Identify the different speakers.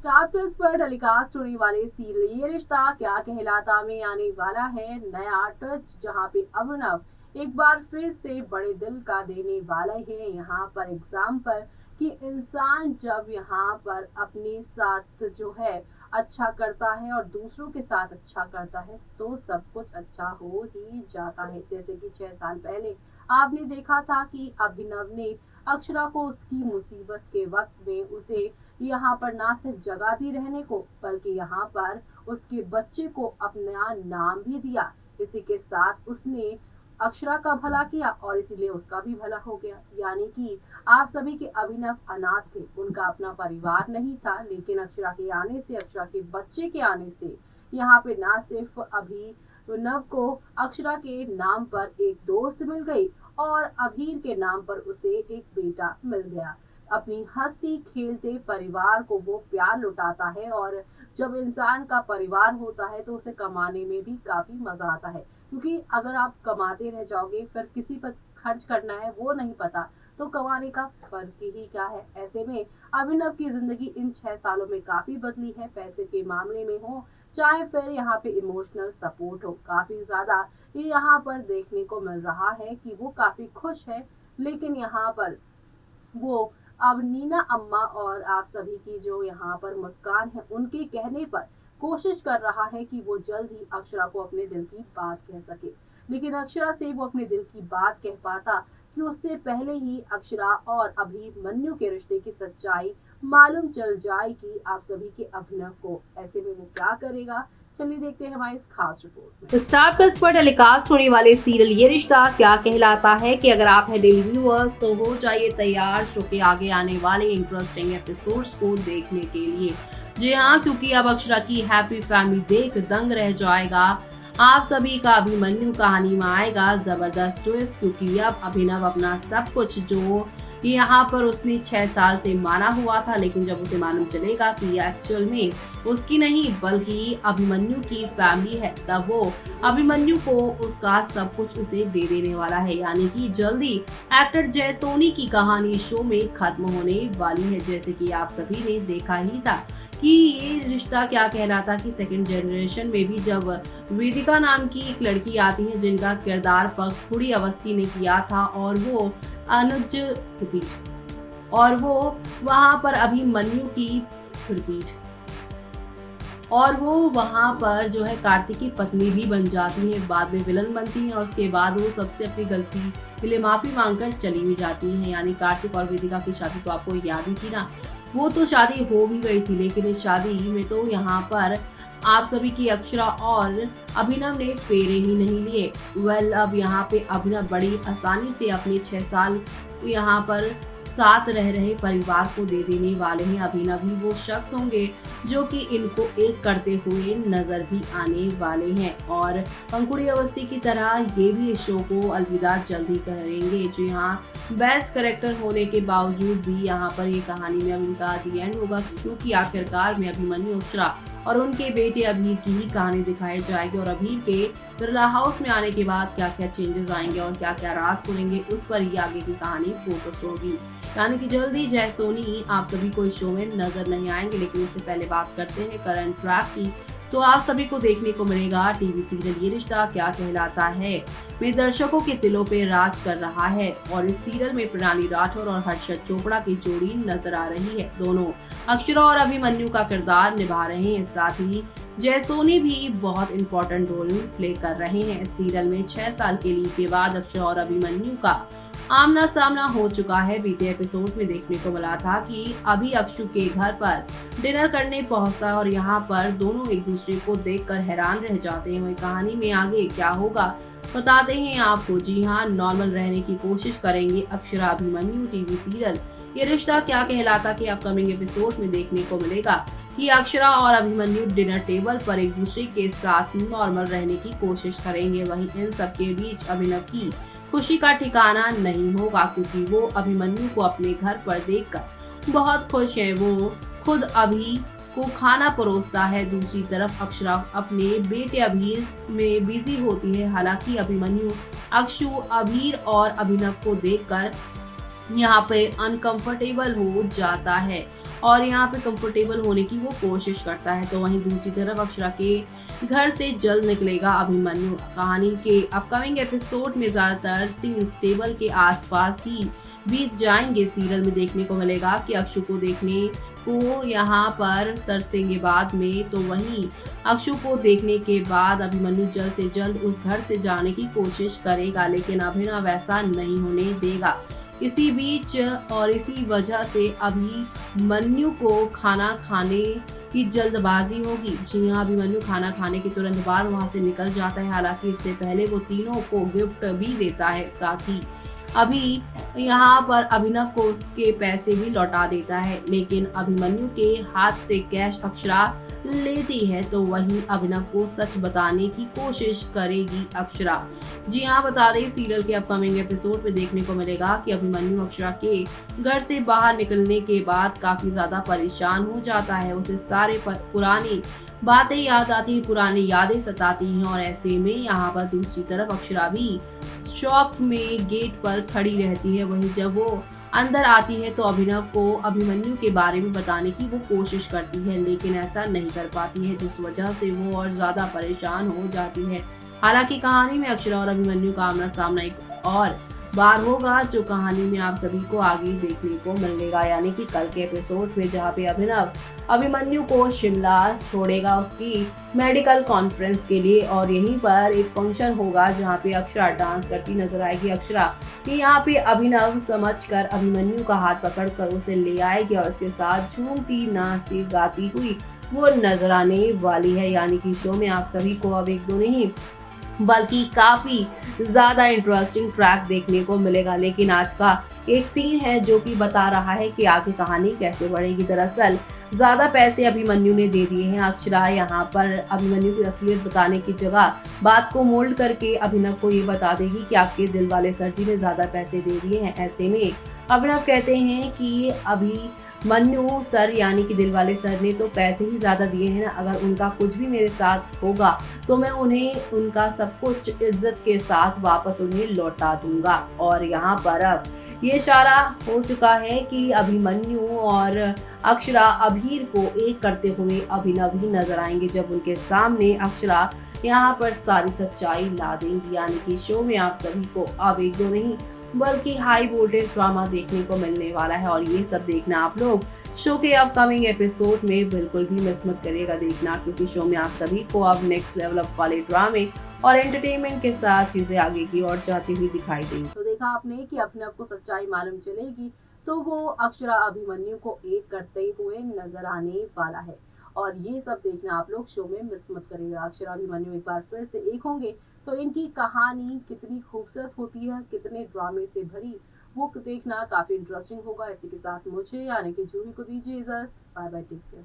Speaker 1: Star plus पर telecast होने वाले सीरियल ये रिश्ता क्या कहलाता में आने वाला है नया ट्विस्ट, जहां पे अभिनव एक बार फिर से बड़े दिल का देने वाला है। यहाँ पर एग्जाम्पल कि इंसान जब यहाँ पर अपने साथ जो है अच्छा करता है और दूसरों के साथ अच्छा करता है तो सब कुछ अच्छा हो ही जाता है। जैसे कि 6 साल पहले आपने देखा था कि अभिनव ने अक्षरा को उसकी मुसीबत के वक्त में उसे यहाँ पर ना सिर्फ जगह दी रहने को, बल्कि यहाँ पर उसके बच्चे को अपना नाम भी दिया। इसी के साथ उसने अक्षरा का भला किया और इसीलिए उसका भी भला हो गया। यानी कि आप सभी के अभिनव अनाथ थे, उनका अपना परिवार नहीं था, लेकिन अक्षरा के आने से, अक्षरा के बच्चे के आने से यहाँ पे ना सिर्फ अभिनव को अक्षरा के नाम पर एक दोस्त मिल गई और अभीर के नाम पर उसे एक बेटा मिल गया। अपनी हंसती खेलते परिवार को वो प्यार लुटाता है और जब इंसान का परिवार होता है तो उसे कमाने में भी काफी मजा आता है, क्योंकि अगर आप कमाते रह जाओगे फिर किसी पर खर्च करना है वो नहीं पता, तो कमाने का फर्क ही क्या है। ऐसे में अभिनव की जिंदगी इन 6 सालों में काफी बदली है, पैसे के मामले में हो चाहे फिर यहाँ पे इमोशनल सपोर्ट हो, काफी ज्यादा ये यहाँ पर देखने को मिल रहा है कि वो काफी खुश है। लेकिन यहाँ पर वो अब नीना अम्मा और आप सभी की जो यहाँ पर मुस्कान है उनके कहने पर कोशिश कर रहा है कि वो जल्द ही अक्षरा को अपने दिल की बात कह सके। लेकिन अक्षरा से वो अपने दिल की बात कह पाता कि उससे पहले ही अक्षरा और अभिमन्यु के रिश्ते की सच्चाई मालूम चल जाएगी आप सभी के अभिनव को। ऐसे में वो क्या करेगा, चलिए देखते हैं हमारी इस खास रिपोर्ट में।
Speaker 2: स्टार प्लस पर टेलीकास्ट होने वाले सीरियल ये रिश्ता क्या कहलाता है कि अगर आप हैं डेली व्यूअर्स तो हो जाइए तैयार शो के आगे आने वाले इंटरेस्टिंग एपिसोड्स को देखने के लिए। जी हाँ, क्योंकि अब अक्षरा की हैप्पी फैमिली देख दंग रह जाएगा आप सभी का। अभिमन्यु कहानी में आएगा जबरदस्त ट्विस्ट, क्योंकि अब अभिनव अपना सब कुछ जो यहाँ पर उसने 6 साल से माना हुआ था, लेकिन जब उसे मालूम चलेगा कि एक्चुअल में उसकी नहीं बल्कि अभिमन्यु की फैमिली है, तब वो अभिमन्यु को उसका सब कुछ उसे दे देने वाला है। यानी कि जल्दी एक्टर जय सोनी की कहानी शो में खत्म होने वाली है। जैसे कि आप सभी ने देखा ही था कि ये रिश्ता क्या कहलाता कि सेकंड जनरेशन में भी जब वेदिका नाम की एक लड़की आती है जिनका किरदार पखुड़ी अवस्थी ने किया था और वो अनुज रिपीट और वो वहां पर अभिमन्यु की रिपीट और वो वहां पर जो है कार्तिक की पत्नी भी बन जाती है, बाद में विलन बनती है और उसके बाद वो सबसे अपनी गलती के लिए माफी मांगकर चली भी जाती है। यानी कार्तिक और वेदिका की शादी तो आपको याद ही थी ना, वो तो शादी हो भी गई थी, लेकिन इस शादी में तो यहाँ पर आप सभी की अक्षरा और अभिनव ने फेरे ही नहीं लिए। अब यहाँ पे अभिनव बड़ी आसानी से अपने 6 साल यहाँ पर साथ रह रहे परिवार को दे देने वाले हैं। अभिनव ही वो शख्स होंगे जो कि इनको एक करते हुए नजर भी आने वाले हैं और पंखुड़ी अवस्थी की तरह ये भी इस शो को अलविदा जल्दी करेंगे। जो यहाँ बेस्ट करेक्टर होने के बावजूद भी यहाँ पर ये कहानी में अब इनका दी एंड होगा, क्योंकि आखिरकार में अभिमन्यु अक्षरा और उनके बेटे अभीर की ही कहानी दिखाई जाएगी और अभीर के बिरला हाउस में आने के बाद क्या क्या चेंजेस आएंगे और क्या क्या राज खुलेंगे उस पर ही आगे की कहानी फोकस होगी। यानी कि जल्दी जय सोनी आप सभी को इस शो में नजर नहीं आएंगे। लेकिन उससे पहले बात करते हैं करंट ट्रैक की, तो आप सभी को देखने को मिलेगा टीवी सीरियल ये रिश्ता क्या कहलाता है में दर्शकों के दिलों पे राज कर रहा है और इस सीरियल में प्रणाली राठौर और हर्षद चोपड़ा की जोड़ी नजर आ रही है। दोनों अक्षरा और अभिमन्यु का किरदार निभा रहे हैं, साथ ही जय सोनी भी बहुत इंपॉर्टेंट रोल प्ले कर रहे हैं। इस सीरियल में 6 साल के लीव के बाद अक्षरा और अभिमन्यु का आमना सामना हो चुका है। बीते एपिसोड में देखने को मिला था कि अभी अक्षु के घर पर डिनर करने पहुंचता है और यहाँ पर दोनों एक दूसरे को देखकर हैरान रह जाते हैं। वही कहानी में आगे क्या होगा बताते हैं आपको। जी हाँ, नॉर्मल रहने की कोशिश करेंगे अक्षरा अभिमन्यु। टीवी सीरियल ये रिश्ता क्या कहलाता कि अपकमिंग एपिसोड में देखने को मिलेगा कि अक्षरा और अभिमन्यु डिनर टेबल पर एक दूसरे के साथ नॉर्मल रहने की कोशिश करेंगे। वहीं इन सब के बीच अभिनव की खुशी का ठिकाना नहीं होगा, क्योंकि वो अभिमन्यु को अपने घर पर देखकर बहुत खुश है। वो खुद अभी को खाना परोसता है। दूसरी तरफ अक्षरा अपने बेटे अभीर में बिजी होती है। हालांकि अभिमन्यु अक्षु, अभीर और अभिनव को देखकर यहाँ पे अनकंफर्टेबल हो जाता है और यहाँ पे कंफर्टेबल होने की वो कोशिश करता है। तो वहीं दूसरी तरफ अक्षरा के घर से जल्द निकलेगा अभिमन्यु। कहानी के अपकमिंग एपिसोड में ज्यादातर सीन्स टेबल के आसपास ही बीत जाएंगे। सीरियल में देखने को मिलेगा कि अक्षु को देखने को यहाँ पर तरसेंगे बाद में, तो वहीं अक्षु को देखने के बाद अभिमन्यु जल्द से जल्द उस घर से जाने की कोशिश करेगा, लेकिन अभिनव ऐसा नहीं होने देगा। इसी बीच और इसी वजह से अभिमन्यु को खाना खाने की जल्दबाजी होगी। जी हाँ, अभिमन्यु खाना खाने के तुरंत बाद वहां से निकल जाता है। हालांकि इससे पहले वो तीनों को गिफ्ट भी देता है, साथ ही अभी यहाँ पर अभिनव को उसके पैसे भी लौटा देता है, लेकिन अभिमन्यु के हाथ से कैश अक्षरा लेती है। तो वहीं अभिनव को सच बताने की कोशिश करेगी अक्षरा। जी हाँ, बता दें सीरियल के अपकमिंग एपिसोड में देखने को मिलेगा कि अभिमन्यु अक्षरा के घर से बाहर निकलने के बाद काफी ज्यादा परेशान हो जाता है। उसे सारे पुरानी बातें याद आती हैं, पुरानी यादें सताती हैं, और ऐसे में यहाँ पर दूसरी तरफ अक्षरा भी शॉप में गेट पर खड़ी रहती है। वहीं जब वो अंदर आती है तो अभिनव को अभिमन्यु के बारे में बताने की वो कोशिश करती है, लेकिन ऐसा नहीं कर पाती है, जिस वजह से वो और ज्यादा परेशान हो जाती है। हालांकि कहानी में अक्षरा और अभिमन्यु का आमना सामना एक और बार होगा, जो कहानी में आप सभी को आगे देखने को मिलेगा, यानी कि कल के एपिसोड में, जहाँ पे अभिनव अभिमन्यु को शिमला छोड़ेगा उसकी मेडिकल कॉन्फ्रेंस के लिए, और यहीं पर एक फंक्शन होगा जहाँ पे अक्षरा डांस करती नजर आएगी। अक्षरा यहाँ पे अभिनव समझकर अभिमन्यु का हाथ पकड़कर उसे ले आएगी और उसके साथ झूमती नाचती गाती हुई वो नजर आने वाली है। यानी कि शो में आप सभी को अब एक दो नहीं बल्कि काफी ज्यादा इंटरेस्टिंग ट्रैक देखने को मिलेगा। लेकिन आज का एक सीन है जो कि बता रहा है कि आगे कहानी कैसे बढ़ेगी। दरअसल ज्यादा पैसे अभिमन्यु ने दे दिए हैं। अक्षरा यहाँ पर अभिमन्यु की असलियत बताने की जगह बात को मोल्ड करके अभिनव को ये बता देगी कि आपके दिल वाले सर जी ने ज्यादा पैसे दे दिए हैं। ऐसे में अभिनव कहते हैं कि अभिमन्यु सर यानी कि दिल वाले सर ने तो पैसे ही ज्यादा दिए हैं ना, अगर उनका कुछ भी मेरे साथ होगा तो मैं उन्हें उनका सब कुछ इज्जत के साथ वापस उन्हें लौटा दूंगा। और यहाँ पर अब ये इशारा हो चुका है कि अभिमन्यु और अक्षरा अभीर को एक करते हुए अभिनव ही नजर आएंगे, जब उनके सामने अक्षरा यहाँ पर सारी सच्चाई ला देंगी। यानी कि शो में आप सभी को अब एक दो नहीं बल्कि हाई वोल्टेज ड्रामा देखने को मिलने वाला है, और ये सब देखना आप लोग शो के अपकमिंग एपिसोड में बिल्कुल भी मिस मत करिएगा देखना, क्योंकि शो में आप सभी को अब नेक्स्ट लेवल अप वाले ड्रामे और एंटरटेनमेंट के साथ चीजें आगे की ओर जाती हुई दिखाई देंगी।
Speaker 1: तो देखा आपने कि अपने आप को सच्चाई मालूम चलेगी तो वो अक्षरा अभिमन्यु को एक करते हुए नजर आने वाला है, और ये सब देखना आप लोग शो में मिस मत करिएगा। अक्षरा अभिमन्यु एक बार फिर से एक होंगे तो इनकी कहानी कितनी खूबसूरत होती है, कितने ड्रामे से भरी, वो देखना काफी इंटरेस्टिंग होगा। इसी के साथ मुझे यानी कि जूही को दीजिए इजाजत। Bye bye, take care.